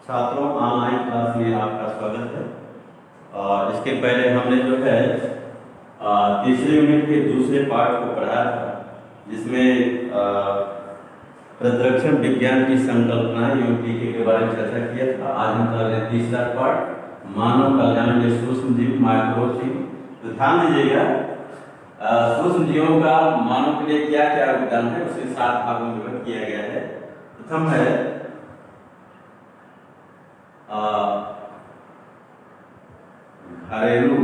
छात्रों, online class में आपका स्वागत है। और इसके पहले हमने जो है तीसरे यूनिट के दूसरे पार्ट को पढ़ाया था, जिसमें प्रतिरक्षण विज्ञान की संकल्पना यूपीके के बारे में चर्चा किया था। आज हम कर रहे हैं तीसरा पार्ट, मानव कल्याण में सूक्ष्म जीव, माइक्रोजीव। तो ध्यान दीजिएगा, सूक्ष्म जीवों का मानव के लिए क्या क्या योगदान है, उसे 7 भागों में विभाजित किया गया है। प्रथम है घरेलू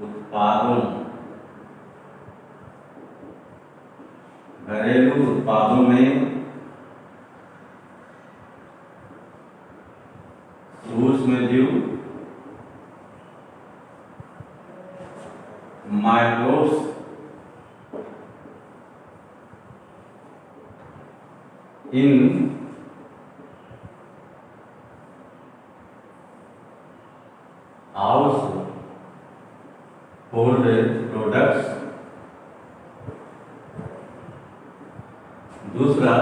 उत्पादों। घरेलू उत्पादों में सूक्ष्म जीव, microbes, in house hold products. दूसरा,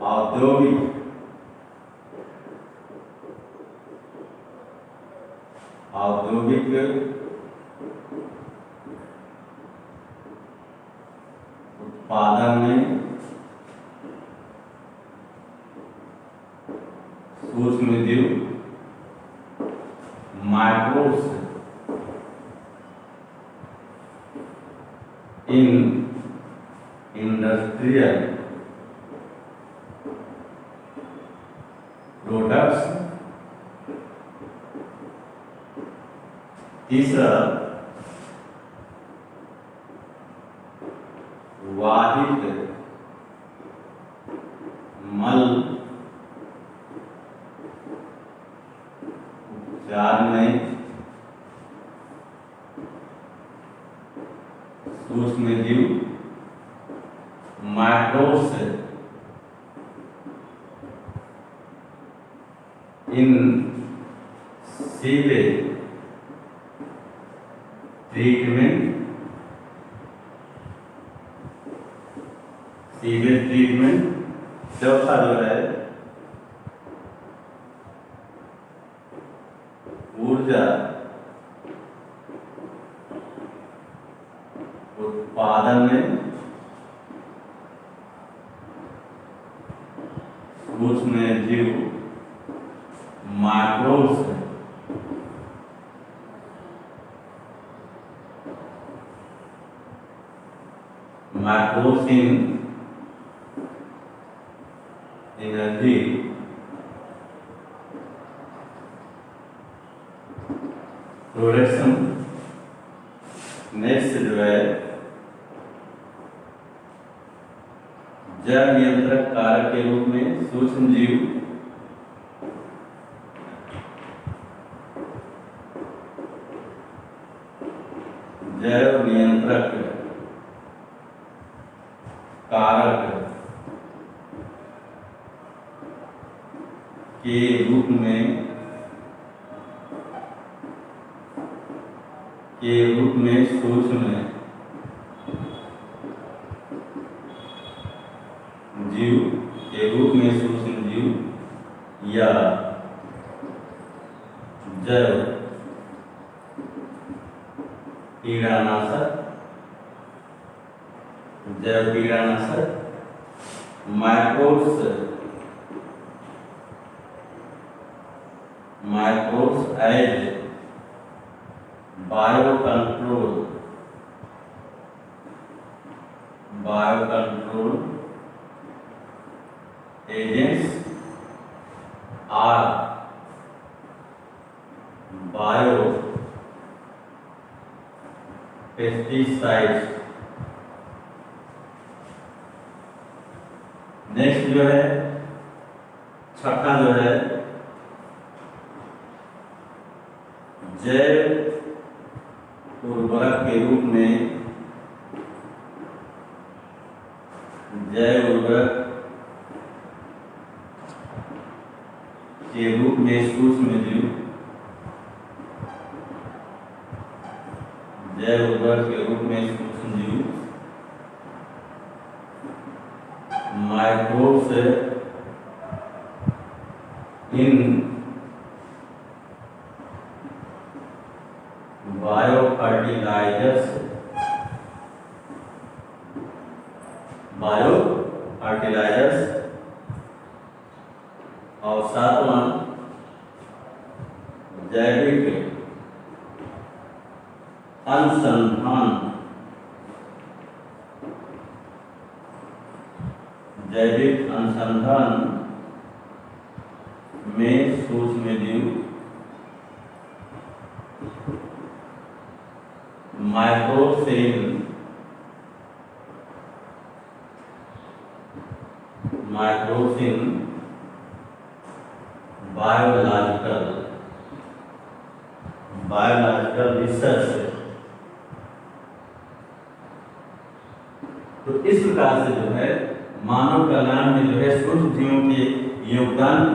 औद्योगिक उत्पादन में सूक्ष्म जीव, माइक्रोब्स, इन इंडस्ट्रियल प्रोडक्ट्स। तीसरा, वाहित मल उपचार में सूक्ष्म जीव, माइक्रोब्स, इन सीवेज ट्रीटमेंट। चौथा जो है ऊर्जा उत्पादन में सूक्ष्म जीव, माइक्रोब्स, इन एनर्जी प्रोडक्शन। नेक्स्ट जो है जैव नियंत्रक कारक के रूप में सूक्ष्म जीव, जैव नियंत्रक कारक के रूप में सूक्ष्म जीव के रूप में सूक्ष्म जीव या जैव कीड़ानाशक, microbes as bio control agents are bio pesticides. Next जो है छठा जो है जैव उर्वरक के रूप में सूक्ष्म जीव, जैव उर्वरक के रूप में सूक्ष्म जीव माइक्रोब्स इन बायो फर्टिलाइजर्स और सातवां जैविक अनुसंधान में सूक्ष्म जीव माइक्रोसिन बायोलॉजिकल रिसर्च। तो इस प्रकार से जो है मानव कल्याण में जो है सूक्ष्म जीवों के योगदान को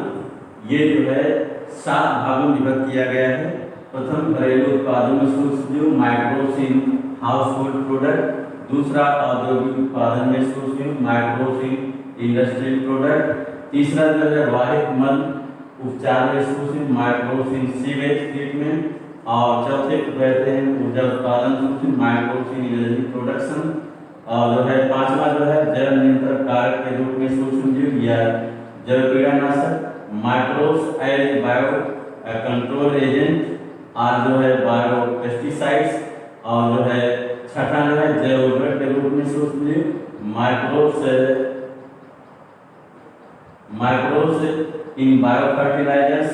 ये जो है 7 भागों में विभक्त किया गया है। प्रथम घरेलू उत्पादों में सूक्ष्म जीव माइक्रोसिन हाउस होल्ड प्रोडक्ट, दूसरा औद्योगिक उत्पादन में सूक्ष्म जीव माइक्रोसिन इंडस्ट्रियल प्रोडक्ट, तीसरा जो है वाहिक मल उपचार में सूक्ष्म माइक्रोसिन सीवेज ट्रीटमेंट, और चौथे को कहते हैं ऊर्जा उत्पादन सूक्ष्म माइक्रोसिन एनर्जी प्रोडक्शन, और जो है पांचवा जो है जैव नियंत्रण कारक के रूप में सूक्ष्म जीव या जैव कीड़ानाशक microbes as bio control agent, और जो है बायो पेस्टिसाइड्स, और जो है छठा जो है जैव उर्वरक के रूप में सूक्ष्म जीव माइक्रोब्स इन बायो फर्टिलाइजर्स,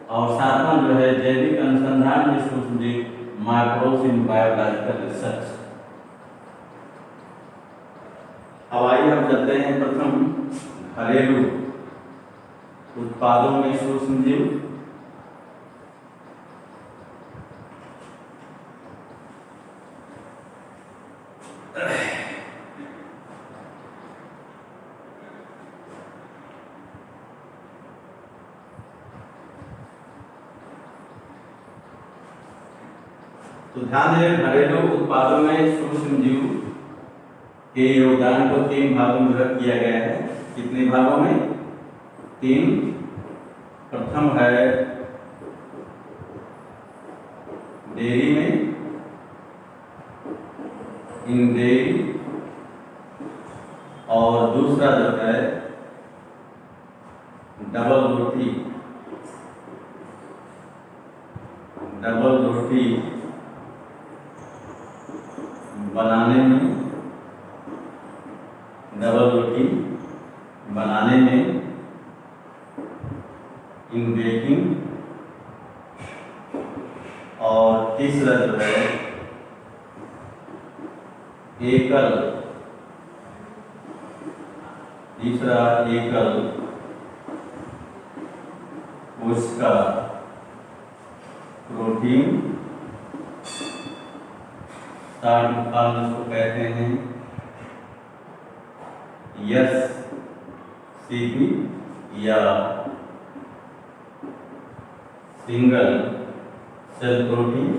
और सातवां जो है जैविक अनुसंधान में सूक्ष्म जीव माइक्रोब्स इन बायोलॉजिकल रिसर्च। अब आइए हम चलते हैं प्रथम घरेलू उत्पादों में सूक्ष्म जीव। तो ध्यान दें घरेलू उत्पादों में सूक्ष्म जीव के योगदान को 3 भागों में विभक्त किया गया है। कितने भागों में? 3। प्रथम है डेयरी में, इन डेयरी, और दूसरा जो है डबल रोटी बनाने में, इन बेकिंग, और तीसरा जो है एकल उसका प्रोटीन को कहते हैं SCP या सिंगल सेल प्रोटीन।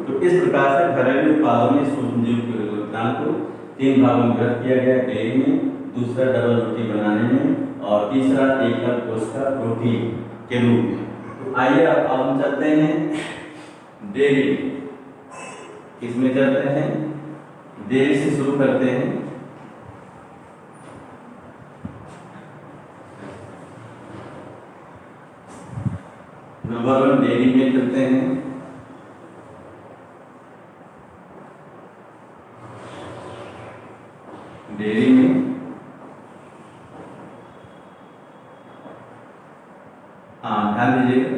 तो इस प्रकार से घरेलू उत्पादों में सूक्ष्म जीव के योगदान को 3 भागों में विभक्त किया गया। डेयरी में, दूसरा डबल रोटी बनाने में, और तीसरा एकल कोशिका प्रोटीन के रूप में। तो आइए अब हम चलते हैं डेयरी। किसमें चलते हैं? डेयरी से शुरू करते हैं। नंबर 1 डेयरी में चलते हैं। डेयरी में ध्यान दीजिएगा,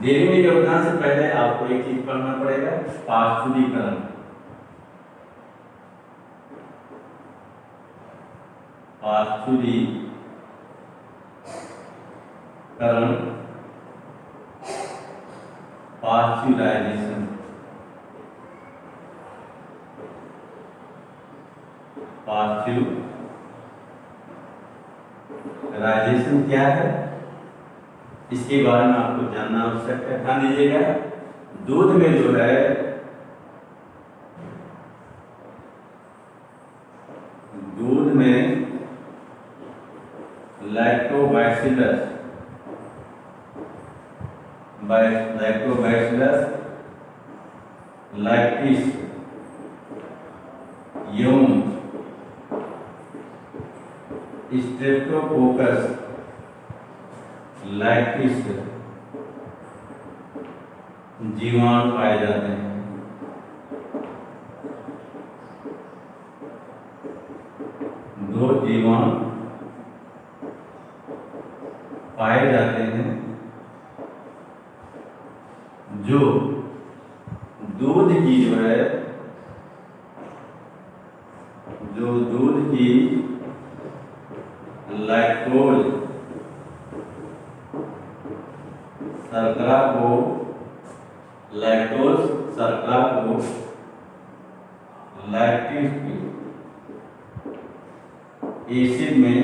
डेयरी में योगदान से पहले आपको एक चीज पढ़ना पड़ेगा, पाश्चुरीकरण। पाश्चुराइजेशन। पाश्चुराइजेशन क्या है? इसके बारे में आपको जानना आवश्यक है। ध्यान दीजिएगा, दूध में जो है लैक्टोबैसिलस लैक्टिस एवं स्ट्रेप्टोकोकस लैक्टिस जीवाणु पाए जाते हैं। दो जीवाणु पाए जाते हैं जो दूध की लैक्टोज शर्करा को लैक्टिक एसिड में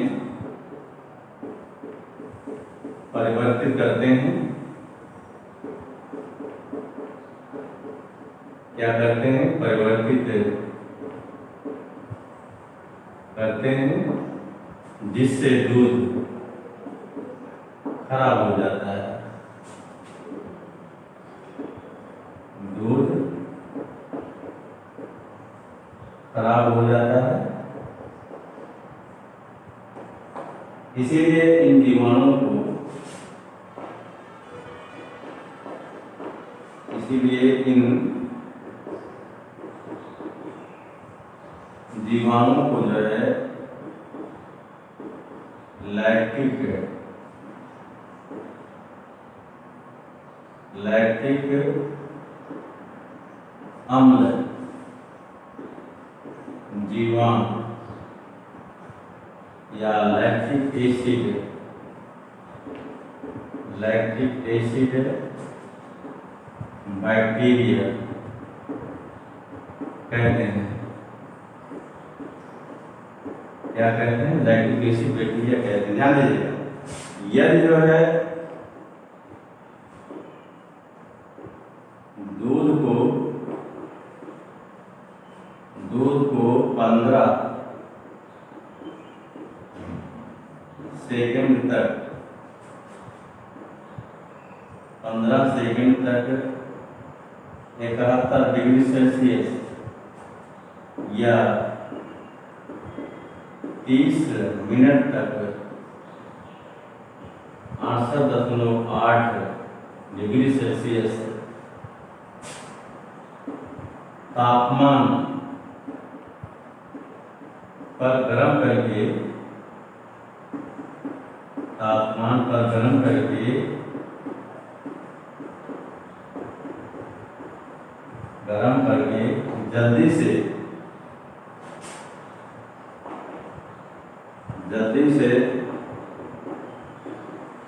परिवर्तित करते हैं। क्या करते हैं? परिवर्तित करते हैं, जिससे दूध खराब हो जाता है। दूध खराब हो जाता है। इसीलिए इन जीवाणुओं को जो है लैक्टिक अम्ल जीवाणु या लैक्टिक एसिड बैक्टीरिया कहते हैं। क्या कहते हैं? लैक्टिक एसिड बैक्टीरिया कहते हैं। ध्यान दीजिएगा, यदि जो है दूध को 15 सेकंड तक 71 डिग्री सेल्सियस या 30 मिनट तक 68.8 डिग्री सेल्सियस तापमान पर गर्म करके जल्दी से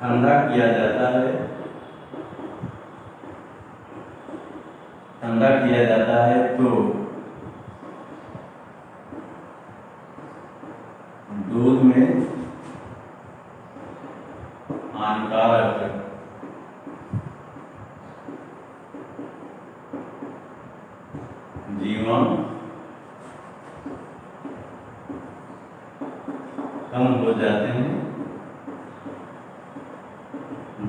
ठंडा किया जाता है तो दूध में हानिकारक जीवाणु कम हो जाते हैं,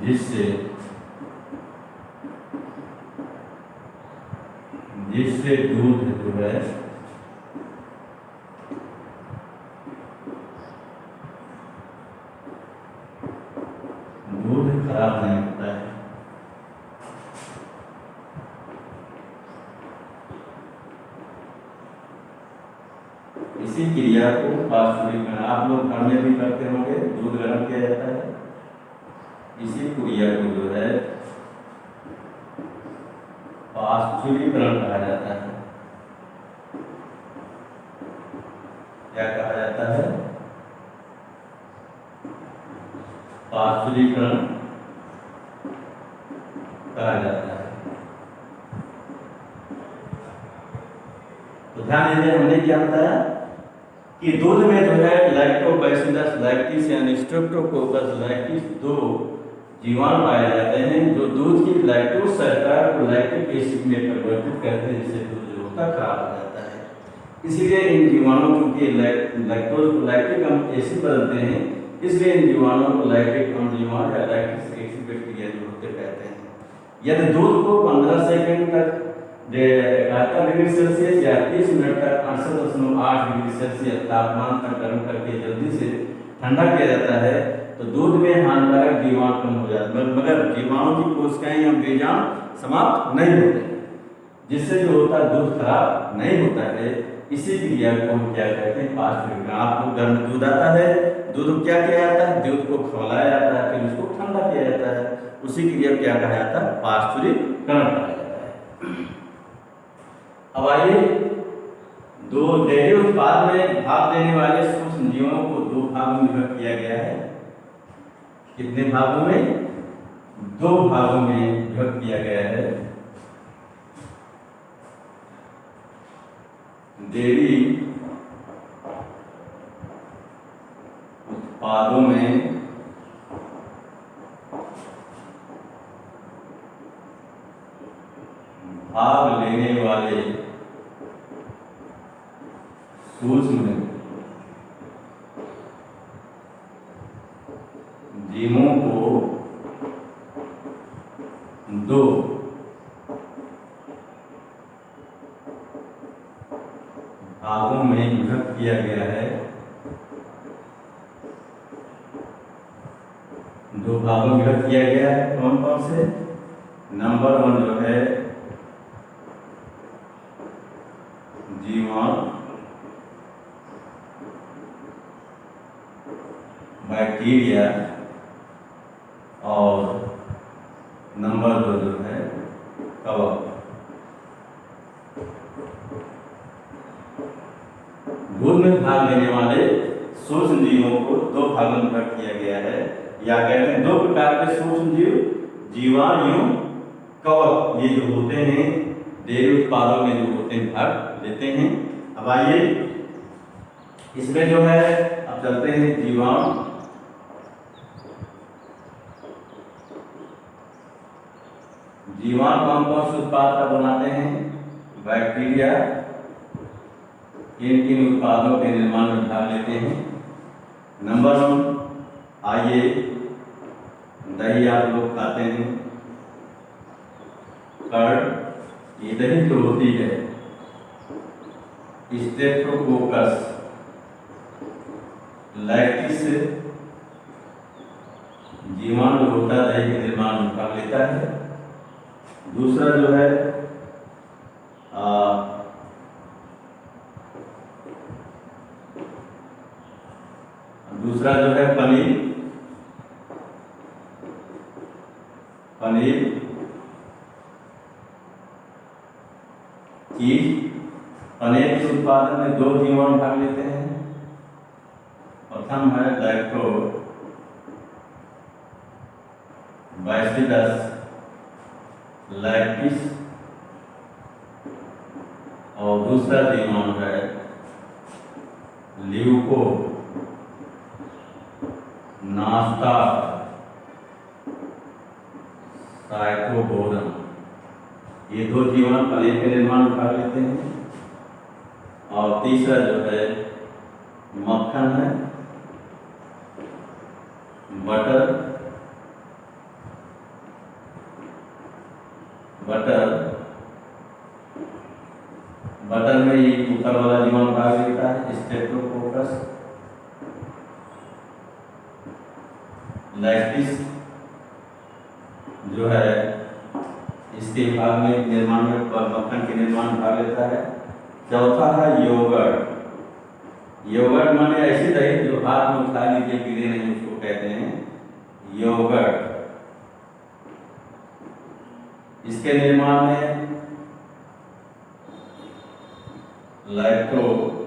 जिससे दूध जो है खराब नहीं होता है। इसी क्रिया को पास्चुरीकरण आप लोग घर में भी करते होंगे। दूध गर्म किया जाता है, इसी क्रिया को जो है पास्चुरीकरण कहा जाता है। क्या कहा जाता है? पास्चुरीकरण कहा जाता है। तो ध्यान दीजिए, हमने क्या बताया कि दूध में जो है लैक्टोबैसिलस लैक्टिस यानी स्ट्रेप्टोकोकस लैक्टिस दो जीवाणु पाए जाते हैं जो दूध की लैक्टोज शर्करा को लैक्टिक एसिड में परिवर्तित करते हैं, जिससे दूध जो होता है खराब हो जाता है। इसलिए इन जीवाणुओं चूंकि लैक्टोज को लैक्टिक एसिड बदलते हैं, इसलिए इन जीवाणुओं को लैक्टिक अम्ल जीवाणु या लैक्टिक एसिड बैक्टीरिया जो होते कहते हैं। यदि दूध को 15 सेकंड तक 71 डिग्री सेल्सियस या 30 मिनट तक 68.8 डिग्री सेल्सियस तापमान तक गर्म करके जल्दी से ठंडा किया जाता है तो दूध में हानिकारक जीवाणु कम हो जाते हैं, मगर जीवाणु की कोशिकाएं या बीजाणु समाप्त नहीं होते, जिससे जो होता है दूध खराब नहीं होता है। इसी क्रिया को हम क्या कहते हैं, पास्चुरीकरण। आपको गर्म दूध आता है, दूध को क्या किया जाता है, दूध को खौलाया जाता है, फिर उसको ठंडा किया जाता है, उसी क्रिया को क्या कहा जाता है, पास्चुरीकरण कहा जाता है। अब आइए दो डेयरी उत्पाद में भाग लेने वाले सूक्ष्म जीवों को दो भागों में विभक्त किया गया है। कितने भागों में, दो भागों में विभक्त किया गया है। डेयरी उत्पादों में भाग लेने वाले सूक्ष्म जीवों को दो भागों में विभक्त किया गया है। दो भागों में विभक्त किया गया है, कौन कौन से? नंबर 1 जो है जीवाणु बैक्टीरिया, और नंबर 2 जो है कवक। दूध में भाग लेने वाले सूक्ष्म जीवों को दो भागों में विभक्त किया गया है, या कहते हैं दो प्रकार के सूक्ष्म जीव, जीवाणु, कवक। ये जो होते हैं डेयरी उत्पादों में जो होते हैं भाग लेते हैं। अब आइए इसमें जो है, अब चलते हैं जीवाणु। जीवाणु कौन कौन से उत्पाद का बनाते हैं? बैक्टीरिया किन किन उत्पादों के निर्माण में भाग लेते हैं? नंबर 1, आइए दही आप लोग खाते हैं, कर्ड। ये दही जो होती है स्टेप्टोकोकस लैक्टिस जीवाणु होता है, दही के निर्माण में भाग लेता है। दूसरा जो है पनीर। चीज। पनीर के उत्पादन में दो जीवाणु भाग लेते हैं। प्रथम है लैक्टोबैसिलस लैक्टिस, और दूसरा जीवाणु है ल्यूकोनास्टा साइटोबोरम। ये दो जीवाणु पनीर के निर्माण में भाग लेते हैं। और तीसरा जो है मक्खन है, बटर में ये ऊपर वाला जीवाणु भाग लेता है, स्टेप्टोकोकस लैक्टिस जो है इसके भाग में निर्माण में मक्खन के निर्माण में भाग लेता है। चौथा है योगर्ट माने ऐसी दही जो हाथ में उठा लीजिए गिरे नहीं, उसको कहते हैं योगर्ट। इसके निर्माण में लैक्टोबैसिलस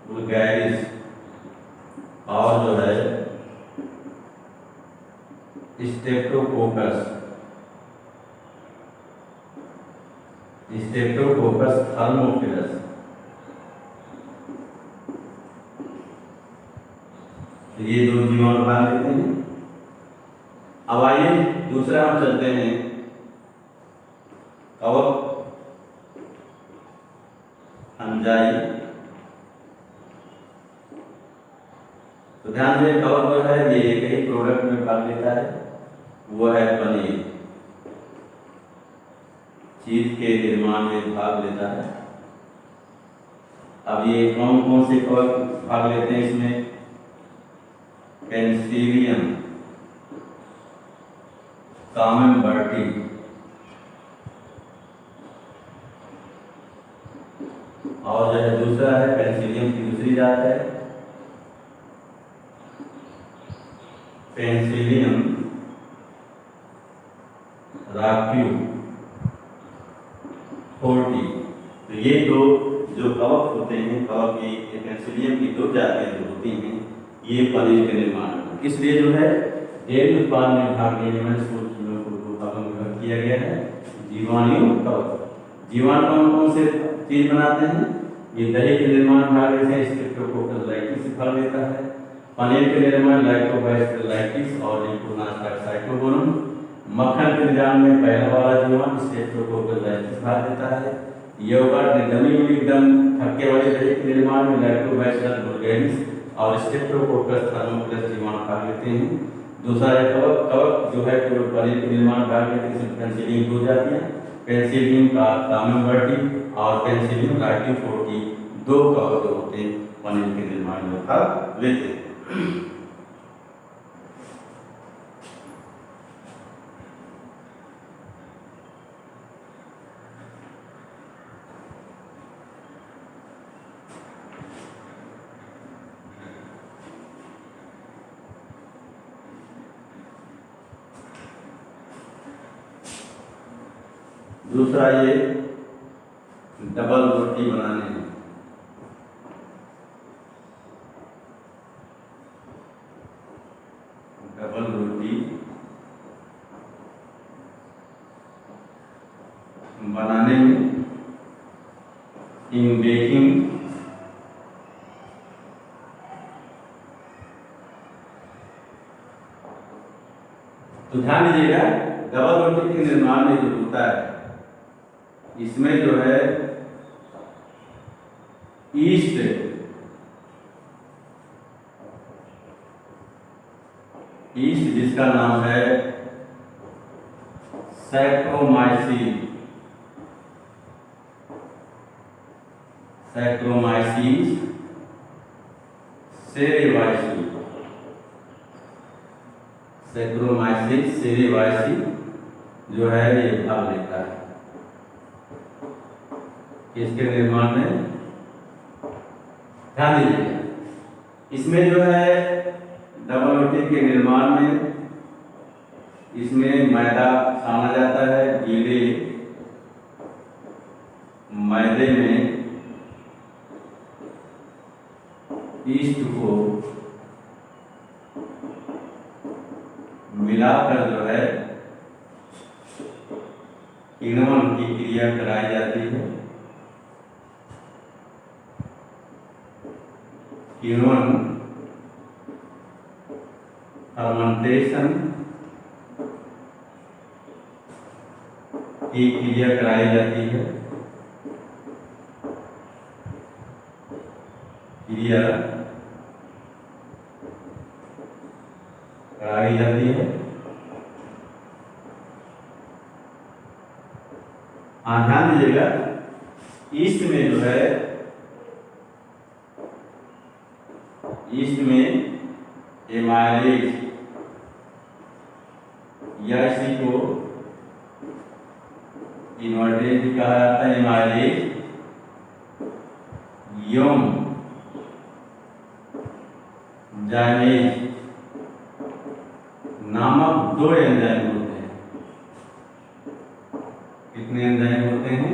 वुल्गैरिस और जो है स्टेप्टोकोकस थर्मोफिलस तो ये दो जीवाणु भाग लेते हैं। अब आइए दूसरा हम चलते हैं कवक फंजाई। तो ध्यान दें, कवक जो है ये एक ही प्रोडक्ट में भाग लेता है, वो है पनीर। चीज के निर्माण में भाग लेता है। अब ये कौन कौन से कवक भाग लेते हैं इसमें? पेनिसिलियम, कामेम्बर्टी, और जो है दूसरा है पेनिसिलियम की दूसरी जात है पेनिसिलियम राक्यू 40। तो ये दो जो कवक होते हैं, कवक की पेनिसिलियम की दो जातें जो होती हैं, ये पनीर के निर्माण में, इसलिए जो है डेयरी उत्पादन में भाग लेने में सूक्ष्म को भागों में भाग किया गया है। जीवाणु कवक, जीवाणु कौन कौन से चीज बनाते हैं? ये दही के निर्माण भाग लेते हैं, स्ट्रेप्टोकोकस लाइटिस से भाग लेता है। पनीर के निर्माण लैक्टोबैसिलस लाइटिस और लिपोनास्टक साइटोगोनम। मक्खन के निर्माण में पहला वाला जीवाणु स्ट्रेप्टोकोकस लाइटिस भाग देता है। योगर्ट ने जमी हुई एकदम थक्के वाले दही के निर्माण में लैक्टोबैसिलस बुल्गारिस और स्ट्रेप्टोकोकस थर्मोफिलस जीवाणु भाग लेते हैं। दूसरा है कवक, कवक जो है जो पनीर के निर्माण भाग लेते हैं, इसमें पेनिसिलियम हो जाती है, पेनिसिलियम का कामेम्बर्टी और पेनिसिलियम राक्यू 40 दो कवक जो होते हैं पनीर के निर्माण में भाग लेते हैं। दूसरा ये डबल रोटी बनाने में, डबल रोटी बनाने में इन बेकिंग तो ध्यान दीजिएगा, डबल रोटी के निर्माण में जो होता है इसमें जो है ईस्ट जिसका नाम है सैक्रोमाइसीन, सेरेवाइसीन जो है ये भाग लेता है इसके निर्माण में। ध्यान दीजिएगा, इसमें जो है डबल रोटी के निर्माण में इसमें मैदा छाना जाता है। गीले मैदे में ईस्ट को मिलाकर जो है किण्वन की क्रिया कराई जाती है। किण्वन फर्मेंटेशन की क्रिया कराई जाती है। क्रिया कराई जाती है। ध्यान दीजिएगा, ईस्ट में जो है ईस्ट में एमाइलेज या इसी को इन्वर्टेज भी कहा जाता है। एमाइलेज यम जाइमेज नामक दो एंजाइम होते हैं। कितने एंजाइम होते हैं?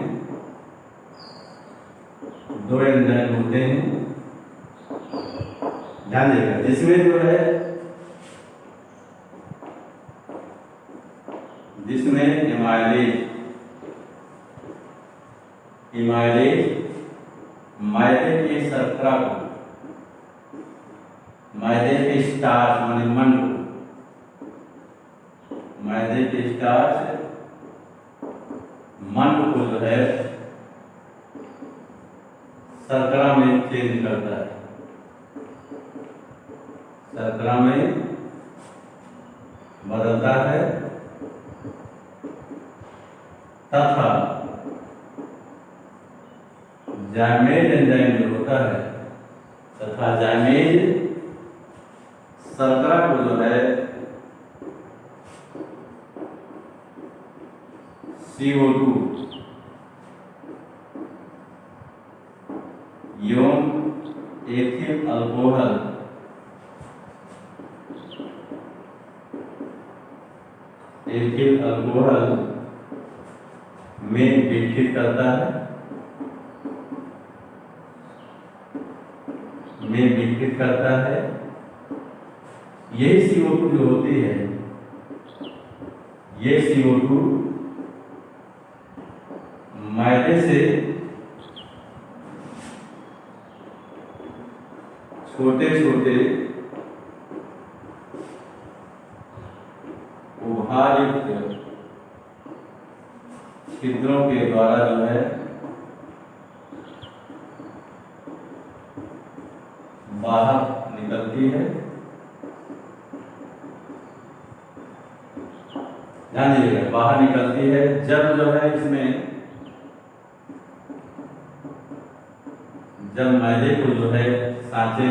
दो एंजाइम होते हैं। ध्यान देगा, जिसमें जो है जिसमें इमाइलेज मैदे के शर्करा को मैदे के स्टार्च माने मंड को, मैदे के स्टार्च मंड को जो है शर्करा में चेंज करता है, शर्करा में बदलता है तथा जाइमेज एंजाइम जो होता है तथा जाइमेज शर्करा को जो है CO2 एवं एथिल अल्कोहल में विकसित करता है, यही CO2 जो होती है, ये CO2 मैदे से छोटे छोटे उभारयुक्त छिद्रों के द्वारा जो है बाहर निकलती है। ध्यान दीजिएगा, बाहर निकलती है जब जो है इसमें जब मैदे को जो है सांचे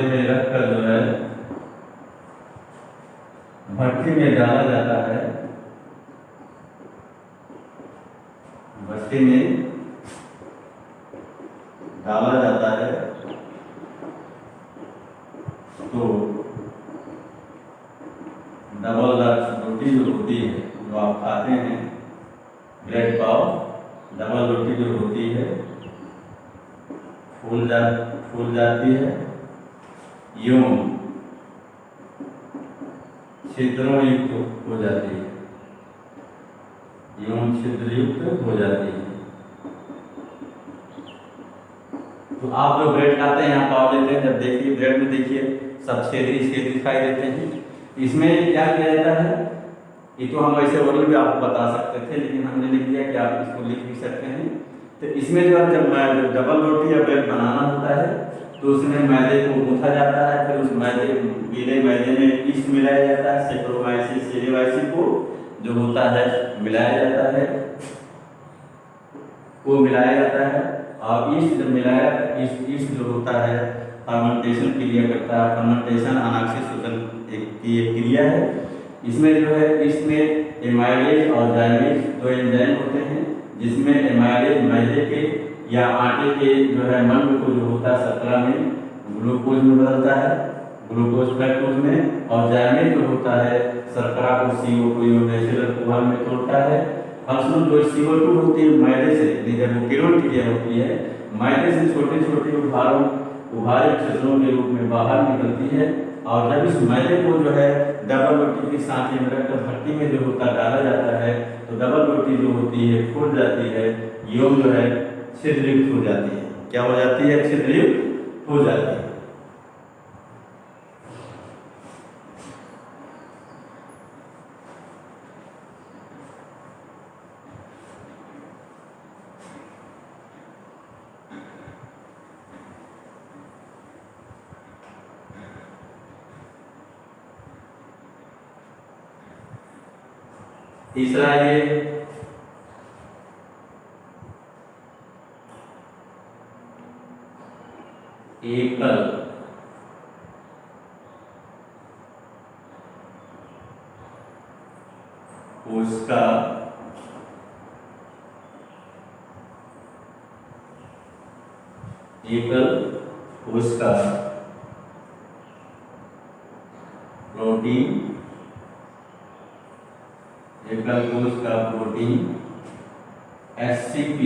में रखकर जो है भट्टी में डाला जाता है, भट्टी में डाला जाता है तो डबल रोटी जो होती है जो आप खाते हैं ब्रेड पाव, डबल रोटी जो होती है फूल जाती है यूं छिद्रों युक्त हो जाती है, यूं छिद्रयुक्त हो जाती है। तो आप जो ब्रेड खाते हैं यहाँ पाव लेते हैं, जब देखिए ब्रेड में देखिए सब छेद दिखाई देते हैं। इसमें क्या किया जाता है, ये तो हम वैसे वर्ड भी आपको बता सकते थे लेकिन हमने लिख दिया कि आप इसको लिख भी सकते हैं। तो इसमें जो है जब डबल रोटी या ब्रेड बनाना होता है तो उसमें मैदे को गूंथा जाता है, फिर उस गीले मैदे में ईस्ट मिलाया जाता है, सेक्रोमाइसिस सेरेवाइसिस को जो होता है मिलाया जाता है, वो मिलाया जाता है। और ईस्ट जब मिलाया ईस्ट जो होता है फर्मेंटेशन क्रिया करता है, फर्मेंटेशन अनाक्षी शोषण की एक क्रिया है। इसमें जो है इसमें एमाइलेज और जाइमेज दो एंजाइम होते हैं, जिसमें एमाइलेज मैदे के या आटे के जो है मंड को जो होता है शर्करा में ग्लूकोज में बदलता है, ग्लूकोज फ्रक्टोज में, और जाइमेज जो होता है शर्करा को CO2 नेचुरल अल्कोहल में तोड़ता है। फंक्शनल जो CO2 होती है मैदे से जब किरण क्रिया होती है मैदे से छोटे छोटे उभारे छिद्रों के रूप में बाहर निकलती है, और जब इस मैदे को जो है डबल रोटी की सांचे में रखकर भट्टी में जो होता डाला जाता है तो डबल रोटी जो होती है फूल जाती है, योग जो है छिद्रयुक्त हो जाती है। क्या हो जाती है? छिद्रयुक्त हो जाती है। तीसरा ये एकल कोशिका प्रोटीन एकल कोशिका protein SCP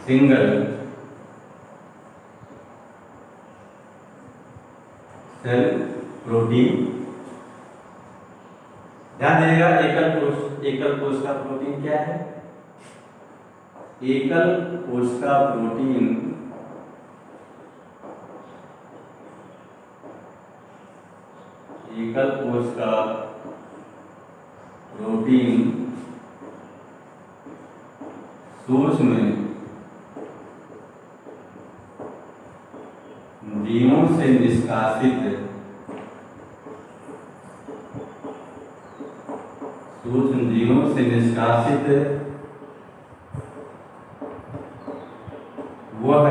single cell protein. ध्यान दीजिएगा, एकल एकल कोशिका प्रोटीन क्या है? एकल कोशिका प्रोटीन एकल कोशिका प्रोटीन सूक्ष्म जीवों से निष्कासित सूक्ष्म जीवों से निष्कासित वह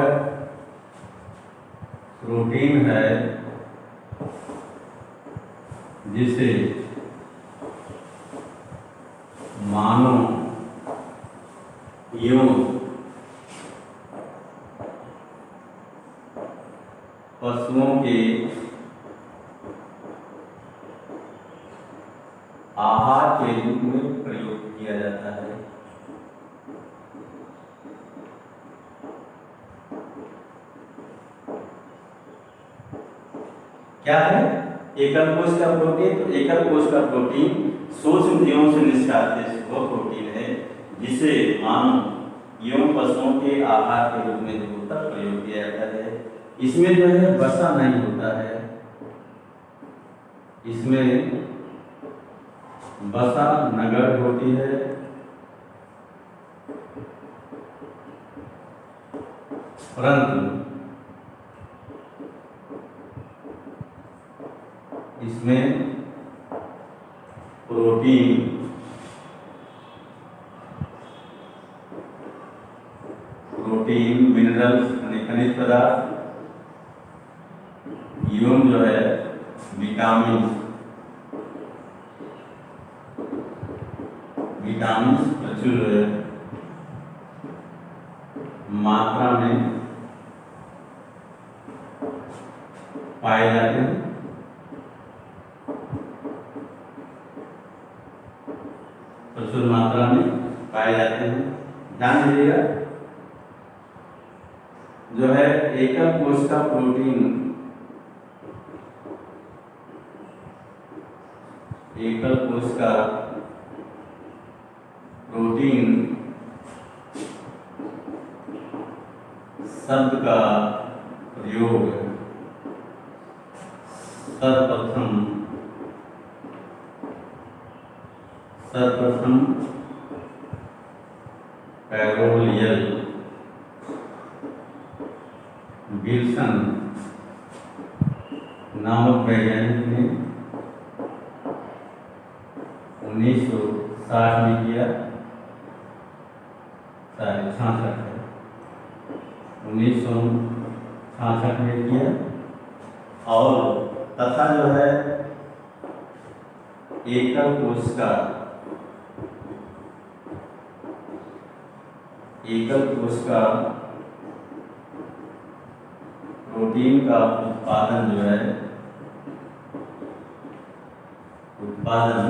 प्रोटीन है जिसे मानव एवं पशुओं के आहार के रूप में प्रयोग किया जाता है। क्या है एकल कोशिका प्रोटीन? तो एकल कोशिका प्रोटीन सूक्ष्म जीवों से निष्कासित वह प्रोटीन है जिसे मानव एवं पशुओं के आहार के रूप में जो होता है प्रयोग किया जाता है। इसमें जो है वसा नहीं होता है, इसमें वसा नगद होती है, परंतु इसमें प्रोटीन मिनरल्स यानी खनिज पदार्थ एवं जो है विटामिन प्रचुर मात्रा में पाए जाते हैं। प्रचुर मात्रा में पाए जाते हैं। ध्यान दीजिएगा, जो है एकल कोशिका प्रोटीन शब्द का प्रयोग सर्वप्रथम कैरोलियल विल्सन नामक वैज्ञानिक ने 1960 में किया, 1966 में किया। और तथा जो है एकल कोशिका प्रोटीन का उत्पादन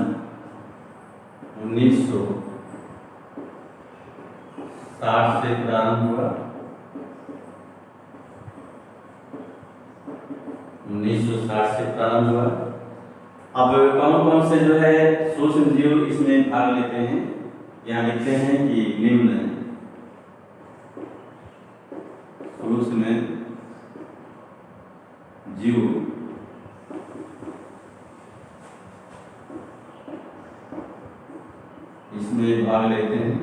1960 से प्रारंभ हुआ। 1960 से प्रारंभ हुआ। अब कौन कौन से जो है सूक्ष्म जीव इसमें भाग लेते हैं? यहाँ लिखते हैं कि निम्न सूक्ष्म जीव इसमें भाग लेते हैं।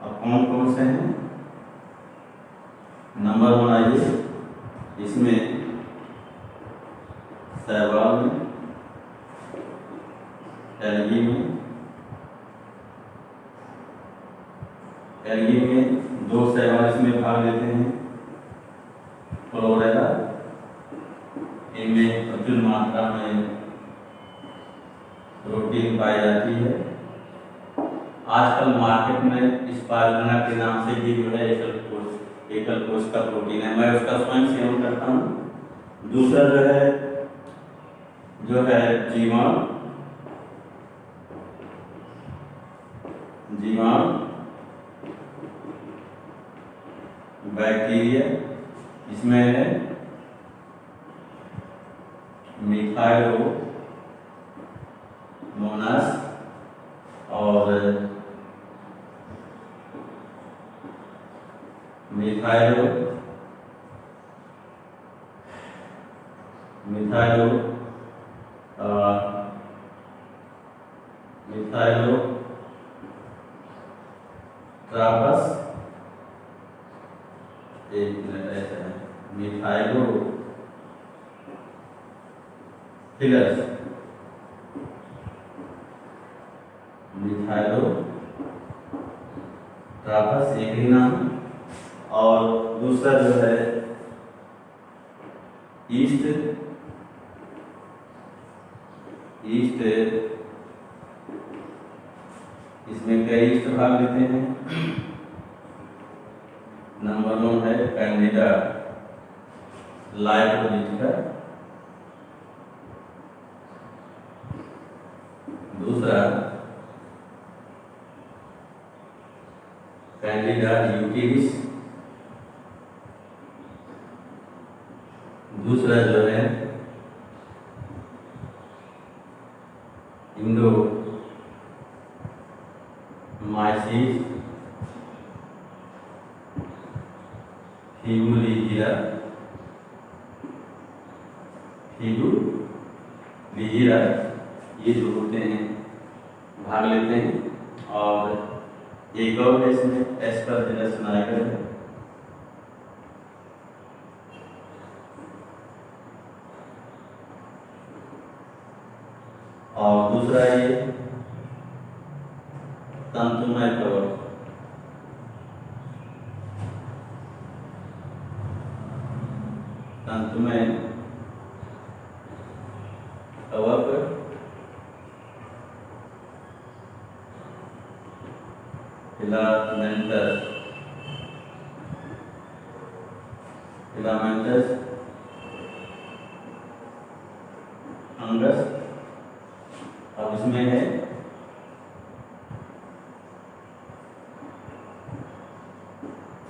अब कौन कौन से हैं? नंबर 1 आइए, इसमें शैवाल में, एल्गी में 2 शैवाल इसमें भाग लेते हैं। क्लोरेला, इनमें प्रचुर मात्रा में प्रोटीन पाई जाती है। आजकल मार्केट में स्पाइरुलिना के नाम से भी जो है एकल कोशिका प्रोटीन है, मैं उसका स्वयं सेवन करता हूँ। दूसरा जो है जीवाणु बैक्टीरिया, इसमें है मिथाइलोमोनस और मिथाइलोट्रापस, एक मिनट ऐसा है, मिथाइलोट्रापस एक ही नाम। और दूसरा जो है ईस्ट इसमें कई ईस्ट भाग लेते हैं। नंबर 1 है कैंडिडा लाइकोलिटिका, दूसरा कैंडिडा यूटिलिस, दूसरा जो है इंडोमाइसिस फिबुलिजिया, ये जो होते हैं भाग लेते हैं। और एक और है इसमें एस्परजिलस नाइगर है, और दूसरा ये तंतुमय कवक, फिलामेंटस फंगस। अब इसमें है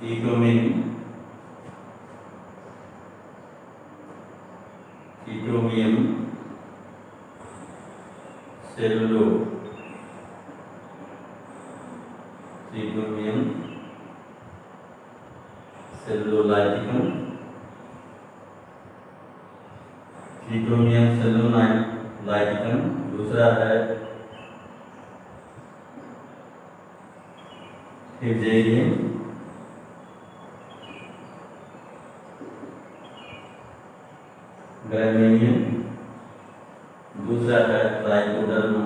कीटोमियम सेलुलोलाइटिकम, दूसरा है फ्यूजेरियम, ग्रामिनियम, दूसरा है ट्राइकोडर्मा,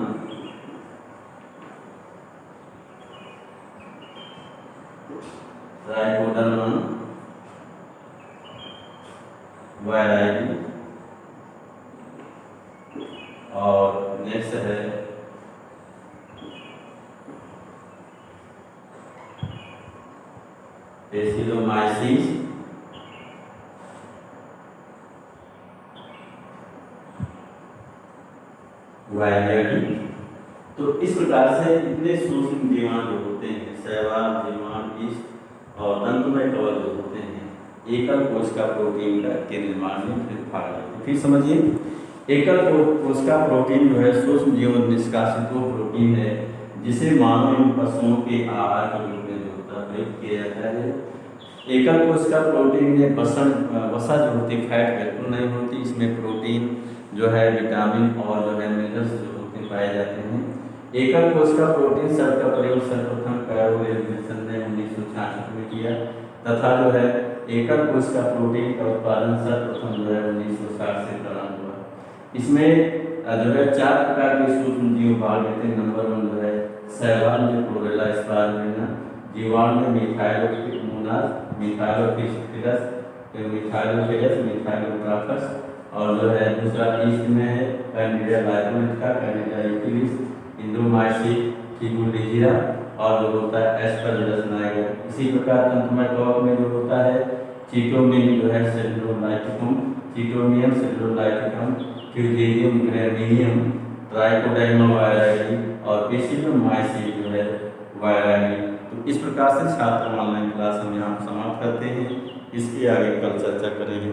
वायराइटी, और नेक्स्ट है बेसिलोमाइसिस, वायराइटी। तो इस प्रकार से इतने सूक्ष्म जीवाणु जो होते हैं, शैवाल, जीवाणु, ईस्ट और तंतुमय कवक जो होते हैं, एकल कोशिका प्रोटीन के निर्माण में फिर भाग लेते हैं। फिर समझिए, एकल कोशिका प्रोटीन जो है सूक्ष्म जीव निष्कासित वो प्रोटीन है जिसे मानव एवं पशुओं के आहार के रूप में जो होता है प्रयोग किया जाता है। एकल कोशिका प्रोटीन में वसा जो होती है फैट बिल्कुल नहीं होती, इसमें प्रोटीन जो है विटामिन और जो है मिनरल्स जो होते हैं पाए जाते हैं। एकल कोशिका प्रोटीन शब्द का प्रयोग सर्वप्रथम कैरोल विल्सन ने 1966 में किया तथा जो है एकल कोशिका प्रोटीन का उत्पादन सर्वप्रथम जो है 1960 से प्रारंभ हुआ। इसमें जो है 4 प्रकार के सूक्ष्म जीव भाग लेते हैं। नंबर 1 जो है शैवाल में क्लोरेला स्पाइरुलिना, जीवाणु में मिथाइलोमोनस, मिथाइलोफिलस, मिथाइलोट्रापस, और जो है दूसरा ईस्ट में है कैंडिडा लाइकोलिटिका, कैंडिडा यूटिलिस, इंडोमाइसिस फिबुलिजिया, और जो होता है एस्परजिलस नाइगर। इसी प्रकार तंतुमय कवक में जो होता है चीटोमियम जो है सेलुलोलाइटिकम, फ्यूजेरियम, ग्रामिनियम, ट्राइकोडर्मा वायराइटी, और बेसिलोमाइसिस जो है वायराइटी। तो इस प्रकार से छात्र ऑनलाइन क्लास हम यहाँ समाप्त करते हैं। इसकी आगे कल चर्चा करेंगे।